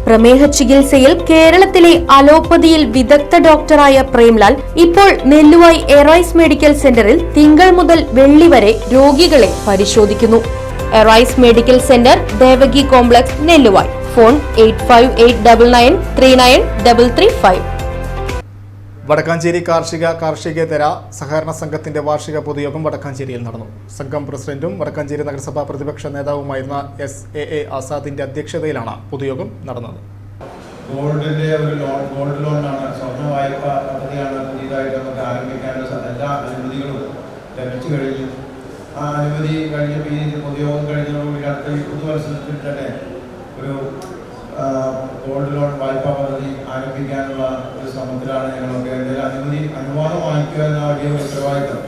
പ്രമേഹ ചികിത്സയിൽ കേരളത്തിലെ അലോപ്പതിയിൽ വിദഗ്ധ ഡോക്ടറായ പ്രേംലാൽ ഇപ്പോൾ നെല്ലുവായി എറൈസ് മെഡിക്കൽ സെന്ററിൽ തിങ്കൾ മുതൽ വെള്ളി വരെ രോഗികളെ പരിശോധിക്കുന്നു. Arise medical centre, Devaki complex, Nelluvayi. Phone 8589393335. Vadakkanchery കാർഷികേതര സഹകരണ സംഘത്തിന്റെ വാർഷിക പൊതുയോഗം വടക്കാഞ്ചേരിയിൽ നടന്നു. സംഘം പ്രസിഡന്റും വടക്കാഞ്ചേരി നഗരസഭാ പ്രതിപക്ഷ നേതാവുമായിരുന്ന SAA ആസാദിന്റെ അധ്യക്ഷതയിലാണ് പൊതുയോഗം നടന്നത്. ഗോൾഡ് ലോണാണ്, സ്വർണ്ണ വായ്പ പദ്ധതിയാണ് പുതിയതായിട്ട് നമുക്ക് ആരംഭിക്കാനുള്ള എല്ലാ അനുമതികളും ലഭിച്ചു കഴിഞ്ഞു. ആ അനുമതി കഴിഞ്ഞപ്പോൾ ഈ പൊതുയോഗം കഴിഞ്ഞതോടുകൂടി അടുത്ത പുതുവത്സരത്തിൽ തന്നെ ഒരു ഗോൾഡ് ലോൺ വായ്പാ പദ്ധതി ആരംഭിക്കാനുള്ള ഒരു ശ്രമത്തിലാണ് ഞങ്ങളൊക്കെ. അനുവാദം വാങ്ങിക്കുക എന്ന വലിയ ഉത്തരവാദിത്തം.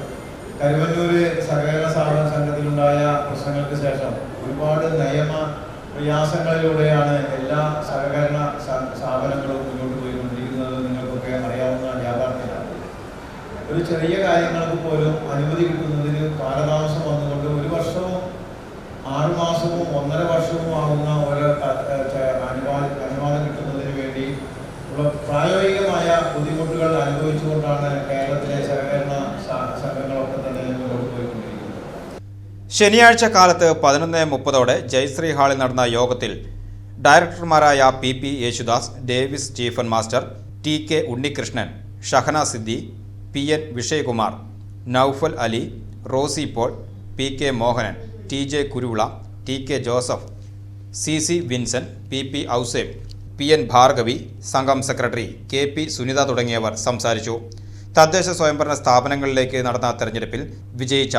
കരുവന്നൂര് സഹകരണ സ്ഥാപന സംഘത്തിലുണ്ടായ പ്രശ്നങ്ങൾക്ക് ശേഷം ഒരുപാട് നിയമ പ്രയാസങ്ങളിലൂടെയാണ് എല്ലാ സഹകരണ സ്ഥാപനങ്ങളും മുന്നോട്ട് പോയിക്കൊണ്ടിരിക്കുന്നത്. നിങ്ങൾക്കൊക്കെ അറിയാവുന്ന യാഥാർത്ഥ്യമാണ്. ഒരു ചെറിയ കാര്യങ്ങൾക്ക് പോലും അനുമതി കിട്ടുന്നതിന് കാലതാമസം വന്നുകൊണ്ട് 1 വർഷവും 6 മാസവും 1.5 വർഷവും ആകുന്ന ഓരോ അനുവാദം കിട്ടുന്നതിന് വേണ്ടി ഉള്ള പ്രായോഗികമായ ബുദ്ധിമുട്ടുകൾ അനുഭവിച്ചുകൊണ്ടാണ് കേരളത്തിലെ സഹകരണ സംഘങ്ങളൊക്കെ തന്നെ മുന്നോട്ട് പോയിക്കൊണ്ടിരിക്കുന്നത്. ശനിയാഴ്ച കാലത്ത് 11:30 ജയശ്രീ ഹാളിൽ നടന്ന യോഗത്തിൽ ഡയറക്ടർമാരായ PP Yesudas, Davis Stephen master, TK Unnikrishnan, Shahana Siddi, PN Vishayakumar, Noufal Ali, Rosie Paul, PK Mohanan, TJ Kuruvila, TK Joseph, CC Vinson, PP Ouseph, PN Bhargavi, സംഘം സെക്രട്ടറി KP സുനിത തുടങ്ങിയവർ സംസാരിച്ചു. തദ്ദേശ സ്വയംഭരണ സ്ഥാപനങ്ങളിലേക്ക് നടന്ന തെരഞ്ഞെടുപ്പിൽ വിജയിച്ച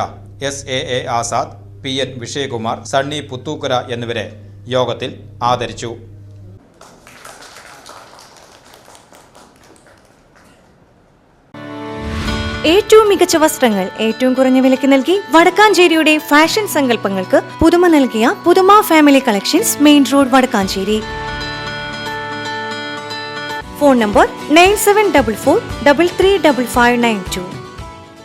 SAA ആസാദ്, PN വിഷയകുമാർ, സണ്ണി പുത്തൂക്കര എന്നിവരെ യോഗത്തിൽ ആദരിച്ചു. ഏറ്റവും മികച്ച വസ്ത്രങ്ങൾ ഏറ്റവും കുറഞ്ഞ വിലയ്ക്ക് നൽകി വടക്കാഞ്ചേരിയുടെ ഫാഷൻ സങ്കല്പങ്ങൾക്ക് പുതുമ നൽകിയ പുതുമ family collections, main road, Vadakkanchery. Phone number 9744335592.